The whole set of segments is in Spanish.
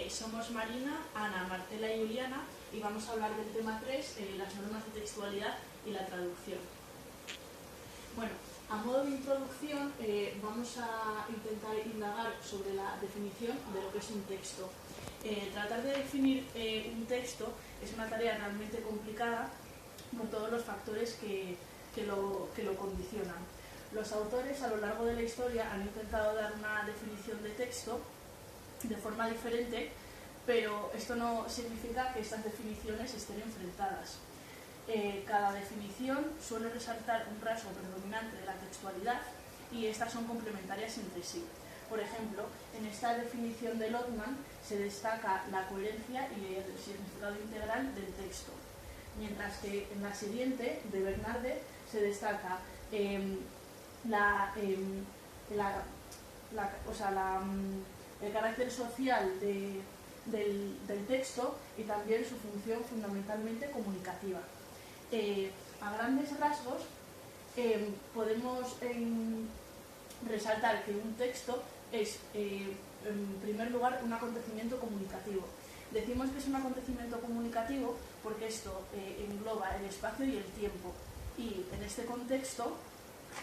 Somos Marina, Ana, Marcela y Juliana y vamos a hablar del tema 3, las normas de textualidad y la traducción. Bueno, a modo de introducción vamos a intentar indagar sobre la definición de lo que es un texto. Tratar de definir un texto es una tarea realmente complicada por todos los factores que lo condicionan. Los autores a lo largo de la historia han intentado dar una definición de texto de forma diferente, pero esto no significa que estas definiciones estén enfrentadas. Cada definición suele resaltar un rasgo predominante de la textualidad y estas son complementarias entre sí. Por ejemplo, en esta definición de Lotman se destaca la coherencia y el significado integral del texto, mientras que en la siguiente, de Bernarde, se destaca el carácter social del texto y también su función fundamentalmente comunicativa. A grandes rasgos podemos resaltar que un texto es, en primer lugar, un acontecimiento comunicativo. Decimos que es un acontecimiento comunicativo porque esto engloba el espacio y el tiempo. Y en este contexto,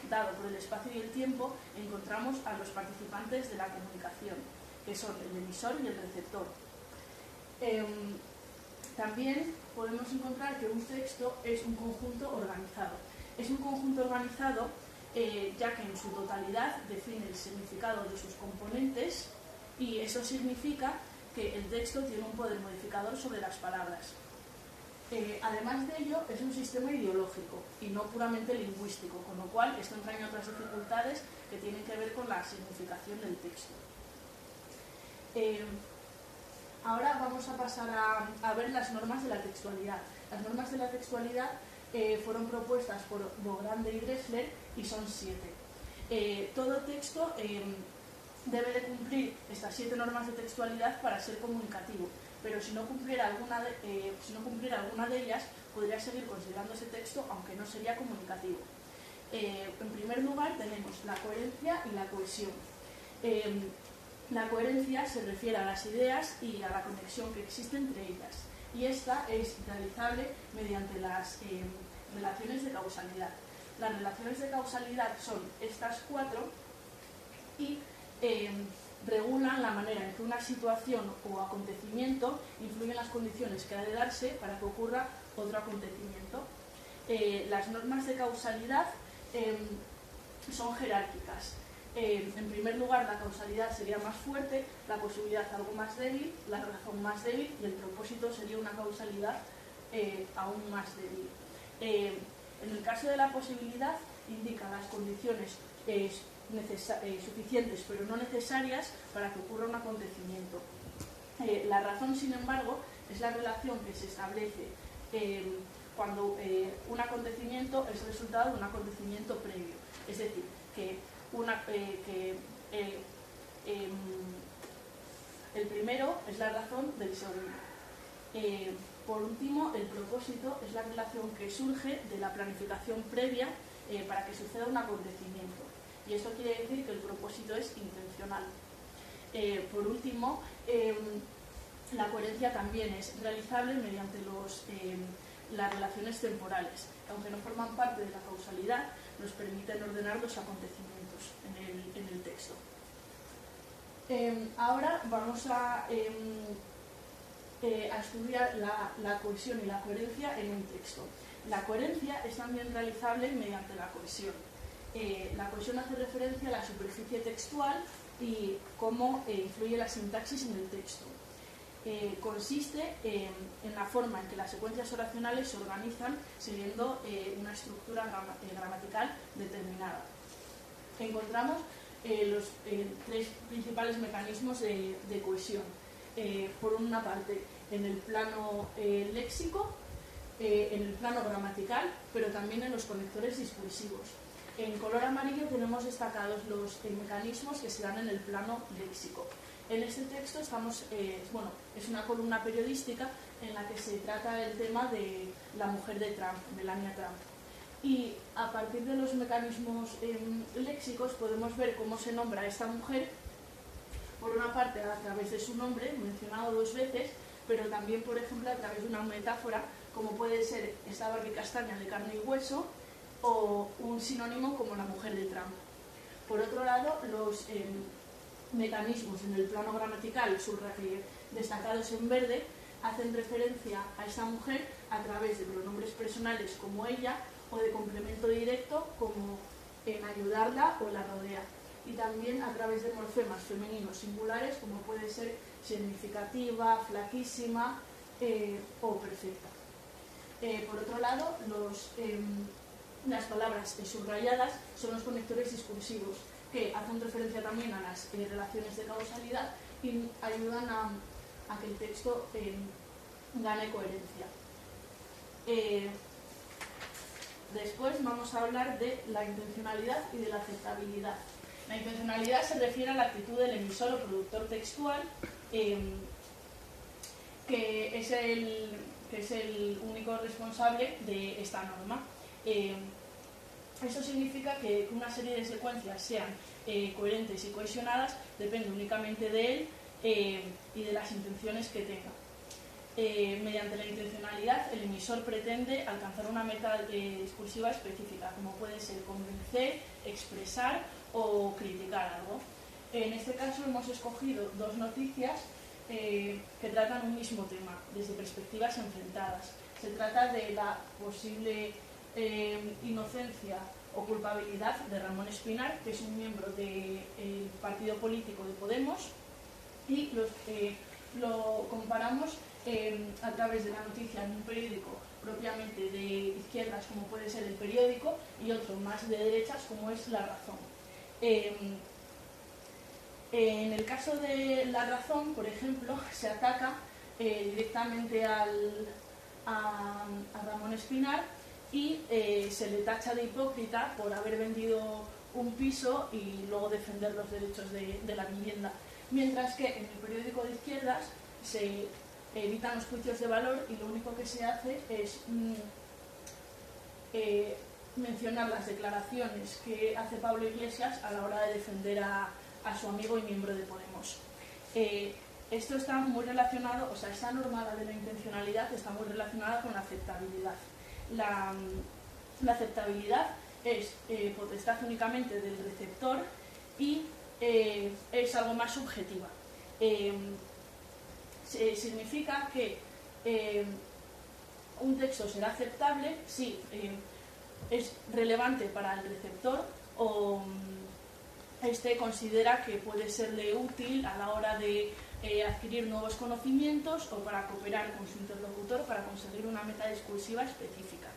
dado por el espacio y el tiempo, encontramos a los participantes de la comunicación, que son el emisor y el receptor. También podemos encontrar que un texto es un conjunto organizado. Es un conjunto organizado ya que en su totalidad define el significado de sus componentes y eso significa que el texto tiene un poder modificador sobre las palabras. Además de ello, es un sistema ideológico y no puramente lingüístico, con lo cual esto entraña otras dificultades que tienen que ver con la significación del texto. Ahora vamos a pasar a ver las normas de la textualidad. Las normas de la textualidad fueron propuestas por Bogrande y Dressler y son 7. Todo texto debe de cumplir estas 7 normas de textualidad para ser comunicativo, pero si no cumpliera alguna de ellas, podría seguir considerándose texto, aunque no sería comunicativo. En primer lugar tenemos la coherencia y la cohesión. La coherencia se refiere a las ideas y a la conexión que existe entre ellas, y esta es realizable mediante las relaciones de causalidad. Las relaciones de causalidad son estas 4 y regulan la manera en que una situación o acontecimiento influye en las condiciones que ha de darse para que ocurra otro acontecimiento. Las normas de causalidad son jerárquicas. En primer lugar, la causalidad sería más fuerte, la posibilidad algo más débil, la razón más débil y el propósito sería una causalidad aún más débil. En el caso de la posibilidad, indica las condiciones suficientes pero no necesarias para que ocurra un acontecimiento. La razón, sin embargo, es la relación que se establece cuando un acontecimiento es resultado de un acontecimiento previo, es decir, que el primero es la razón del segundo. Por último, el propósito es la relación que surge de la planificación previa para que suceda un acontecimiento. Y esto quiere decir que el propósito es intencional. Por último, la coherencia también es realizable mediante las relaciones temporales, que aunque no forman parte de la causalidad, nos permiten ordenar los acontecimientos en el texto. Ahora vamos a estudiar la cohesión y la coherencia en un texto. La coherencia es también realizable mediante la cohesión. La cohesión hace referencia a la superficie textual y cómo influye la sintaxis en el texto. Consiste en la forma en que las secuencias oracionales se organizan siguiendo una estructura gramatical determinada. Encontramos los 3 principales mecanismos de cohesión. Por una parte, en el plano léxico, en el plano gramatical, pero también en los conectores discursivos. En color amarillo tenemos destacados los mecanismos que se dan en el plano léxico. En este texto es una columna periodística en la que se trata el tema de la mujer de Trump, Melania Trump. Y a partir de los mecanismos léxicos podemos ver cómo se nombra a esta mujer. Por una una parte a través de su nombre, mencionado 2 veces, pero también, por ejemplo, a través de una metáfora, como puede ser esta Barbie castaña de carne y hueso, o un sinónimo como la mujer de Trump. Por otro lado, los mecanismos en el plano gramatical destacados en verde hacen referencia a esta mujer a través de pronombres personales como ella o de complemento directo como en ayudarla o la rodea, y también a través de morfemas femeninos singulares como puede ser significativa, flaquísima o perfecta. Por otro lado, las palabras subrayadas son los conectores discursivos que hacen referencia también a las relaciones de causalidad y ayudan a que el texto gane coherencia. Después vamos a hablar de la intencionalidad y de la aceptabilidad. La intencionalidad se refiere a la actitud del emisor o productor textual, que es el único responsable de esta norma. Eso significa que una serie de secuencias sean coherentes y cohesionadas depende únicamente de él y de las intenciones que tenga. Mediante la intencionalidad, el emisor pretende alcanzar una meta discursiva específica, como puede ser convencer, expresar o criticar algo. En este caso hemos escogido 2 noticias que tratan un mismo tema, desde perspectivas enfrentadas. Se trata de la posible inocencia o culpabilidad de Ramón Espinar, que es un miembro del partido político de Podemos, y lo comparamos a través de la noticia en un periódico propiamente de izquierdas, como puede ser El Periódico, y otro más de derechas, como es La Razón. En el caso de La Razón, por ejemplo, se ataca directamente a Ramón Espinar y se le tacha de hipócrita por haber vendido un piso y luego defender los derechos de la vivienda. Mientras que en el periódico de izquierdas se evitan los juicios de valor y lo único que se hace es mencionar las declaraciones que hace Pablo Iglesias a la hora de defender a su amigo y miembro de Podemos. Esto está muy relacionado, o sea, esta norma de la intencionalidad está muy relacionada con la aceptabilidad. La aceptabilidad es potestad únicamente del receptor y es algo más subjetiva. Significa que un texto será aceptable si es relevante para el receptor o este considera que puede serle útil a la hora de adquirir nuevos conocimientos o para cooperar con su interlocutor para conseguir una meta discursiva específica.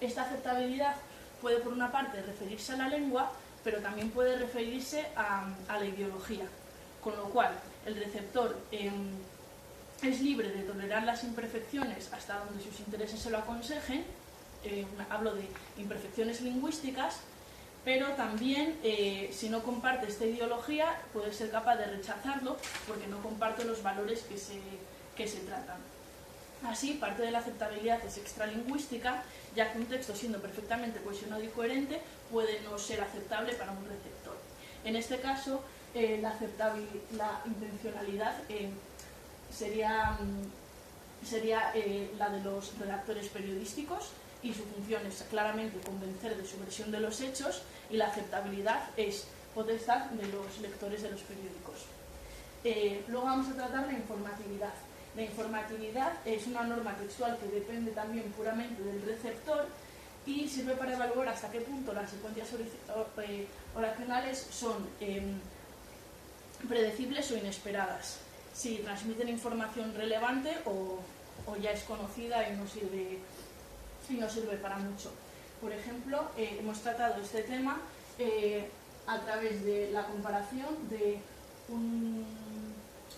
Esta aceptabilidad puede, por una parte, referirse a la lengua, pero también puede referirse a la ideología, con lo cual el receptor es libre de tolerar las imperfecciones hasta donde sus intereses se lo aconsejen. Hablo de imperfecciones lingüísticas, pero también si no comparte esta ideología puede ser capaz de rechazarlo porque no comparte los valores que se tratan. Así, parte de la aceptabilidad es extralingüística, ya que un texto, siendo perfectamente cohesionado y coherente, puede no ser aceptable para un receptor. En este caso, la intencionalidad sería la de los redactores periodísticos, y su función es claramente convencer de su versión de los hechos, y la aceptabilidad es potestad de los lectores de los periódicos. Luego vamos a tratar la informatividad. La informatividad es una norma textual que depende también puramente del receptor y sirve para evaluar hasta qué punto las secuencias oracionales son predecibles o inesperadas, si transmiten información relevante o ya es conocida y no sirve para mucho. Por ejemplo, hemos tratado este tema a través de la comparación de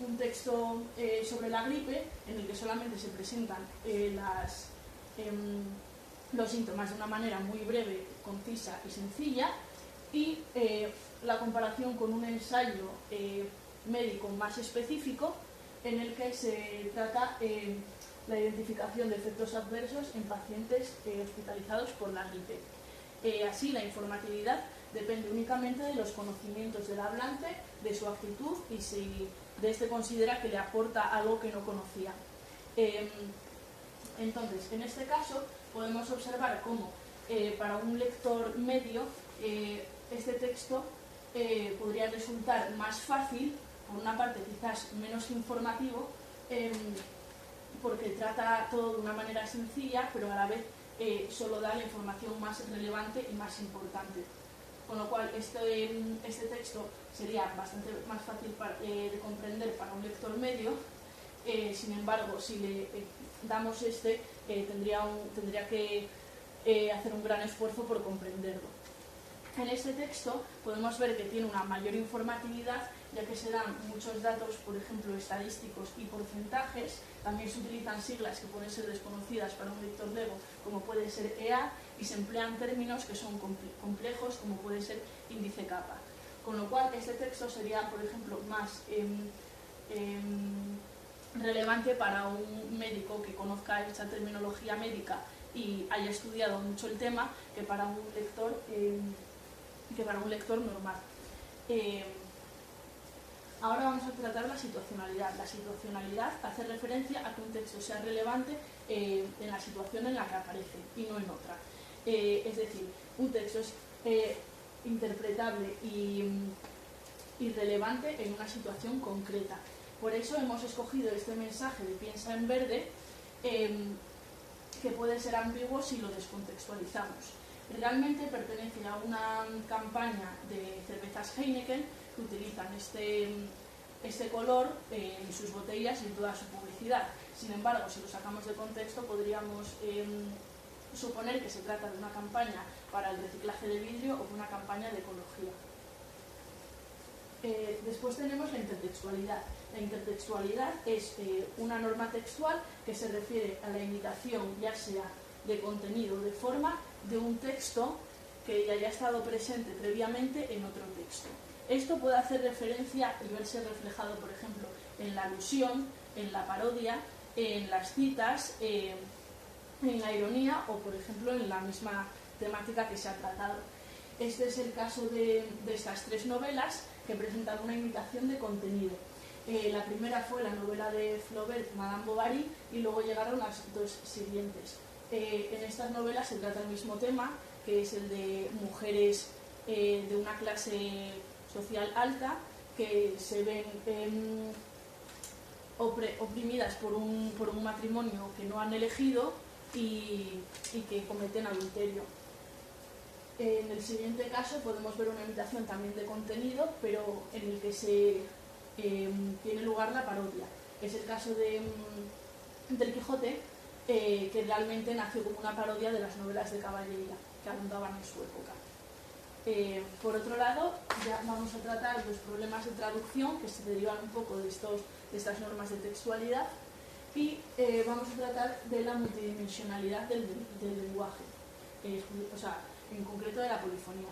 un texto sobre la gripe, en el que solamente se presentan los síntomas de una manera muy breve, concisa y sencilla, y la comparación con un ensayo médico más específico, en el que se trata la identificación de efectos adversos en pacientes hospitalizados por la gripe. Así, la informatividad depende únicamente de los conocimientos del hablante, de su actitud y si de este considera que le aporta algo que no conocía. Entonces, en este caso, podemos observar cómo para un lector medio este texto podría resultar más fácil, por una parte quizás menos informativo, porque trata todo de una manera sencilla, pero a la vez solo da la información más relevante y más importante. Con lo cual, este texto sería bastante más fácil de comprender para un lector medio. Sin embargo, si le damos tendría que hacer un gran esfuerzo por comprenderlo. En este texto podemos ver que tiene una mayor informatividad, ya que se dan muchos datos, por ejemplo, estadísticos y porcentajes. También se utilizan siglas que pueden ser desconocidas para un lector lego, como puede ser EA, y se emplean términos que son complejos, como puede ser índice kappa. Con lo cual, este texto sería, por ejemplo, más relevante para un médico que conozca esta terminología médica y haya estudiado mucho el tema que para un lector normal. Ahora vamos a tratar la situacionalidad. La situacionalidad hace referencia a que un texto sea relevante en la situación en la que aparece y no en otra. Es decir, un texto es interpretable y relevante en una situación concreta. Por eso hemos escogido este mensaje de Piensa en Verde, que puede ser ambiguo si lo descontextualizamos. Realmente pertenece a una campaña de cervezas Heineken que utilizan este color en sus botellas y en toda su publicidad. Sin embargo, si lo sacamos de contexto, podríamos suponer que se trata de una campaña para el reciclaje de vidrio o de una campaña de ecología. Después tenemos la intertextualidad. La intertextualidad es una norma textual que se refiere a la imitación, ya sea de contenido o de forma, de un texto que ya haya estado presente previamente en otro texto. Esto puede hacer referencia y verse reflejado, por ejemplo, en la alusión, en la parodia, en las citas, en la ironía o, por ejemplo, en la misma temática que se ha tratado. Este es el caso de estas tres novelas que presentan una imitación de contenido. La primera fue la novela de Flaubert, Madame Bovary, y luego llegaron las dos siguientes. En estas novelas se trata el mismo tema, que es el de mujeres de una clase social alta que se ven oprimidas por un matrimonio que no han elegido y que cometen adulterio. En el siguiente caso podemos ver una imitación también de contenido, pero en el que tiene lugar la parodia. Es el caso del Quijote, que realmente nació como una parodia de las novelas de caballería que abundaban en su época. Por otro lado, ya vamos a tratar los problemas de traducción que se derivan un poco de estas normas de textualidad y vamos a tratar de la multidimensionalidad del lenguaje, en concreto de la polifonía.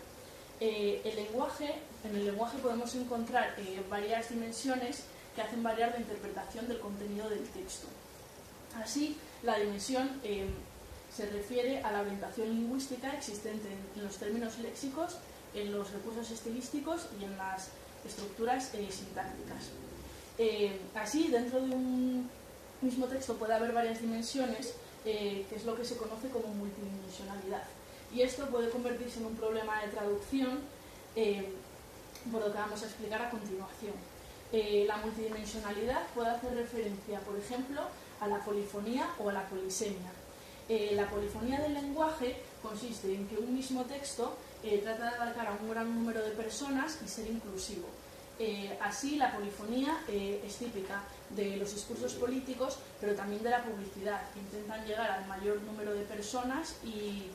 En el lenguaje podemos encontrar varias dimensiones que hacen variar la interpretación del contenido del texto. Así, la dimensión se refiere a la orientación lingüística existente en los términos léxicos, en los recursos estilísticos y en las estructuras sintácticas. Así, dentro de un mismo texto puede haber varias dimensiones, que es lo que se conoce como multidimensionalidad. Y esto puede convertirse en un problema de traducción, por lo que vamos a explicar a continuación. La multidimensionalidad puede hacer referencia, por ejemplo, a la polifonía o a la polisemia. La polifonía del lenguaje consiste en que un mismo texto trata de abarcar a un gran número de personas y ser inclusivo. Así, la polifonía es típica de los discursos políticos, pero también de la publicidad, que intentan llegar al mayor número de personas y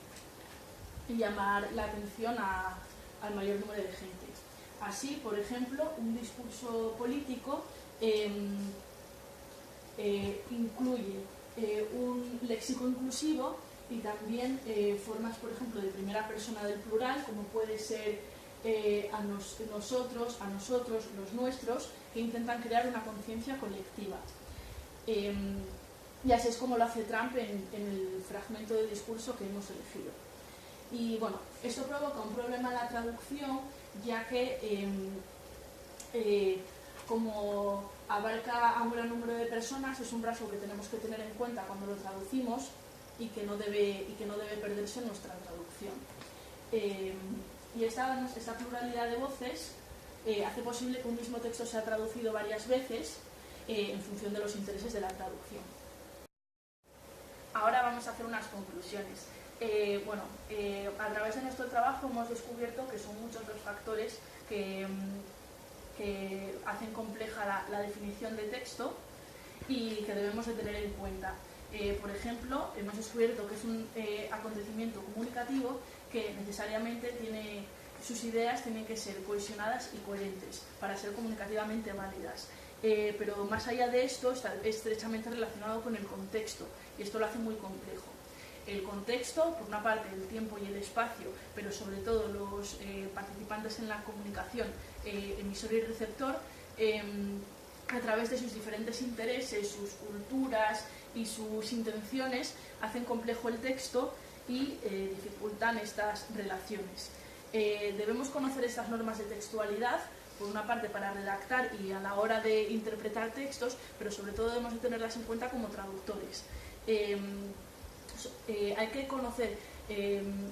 llamar la atención al mayor número de gente. Así, por ejemplo, un discurso político incluye un léxico inclusivo y también formas, por ejemplo, de primera persona del plural, como puede ser nosotros, los nuestros, que intentan crear una conciencia colectiva. Y así es como lo hace Trump en el fragmento de discurso que hemos elegido. Y bueno, Esto provoca un problema en la traducción, ya que como abarca a un gran número de personas, es un rasgo que tenemos que tener en cuenta cuando lo traducimos y que no debe perderse en nuestra traducción. Y esta pluralidad de voces hace posible que un mismo texto sea traducido varias veces en función de los intereses de la traducción. Ahora vamos a hacer unas conclusiones. A través de nuestro trabajo hemos descubierto que son muchos los factores que hacen compleja la definición de texto y que debemos de tener en cuenta. Por ejemplo, hemos descubierto que es un acontecimiento comunicativo que necesariamente sus ideas tienen que ser cohesionadas y coherentes para ser comunicativamente válidas. Pero más allá de esto está estrechamente relacionado con el contexto y esto lo hace muy complejo. El contexto, por una parte el tiempo y el espacio, pero sobre todo los participantes en la comunicación, emisor y receptor, a través de sus diferentes intereses, sus culturas y sus intenciones, hacen complejo el texto y dificultan estas relaciones. Debemos conocer estas normas de textualidad, por una parte para redactar y a la hora de interpretar textos, pero sobre todo debemos de tenerlas en cuenta como traductores. Hay que conocer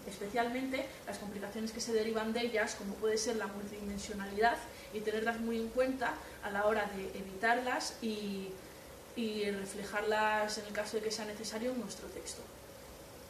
especialmente las complicaciones que se derivan de ellas, como puede ser la multidimensionalidad, y tenerlas muy en cuenta a la hora de evitarlas y reflejarlas en el caso de que sea necesario en nuestro texto.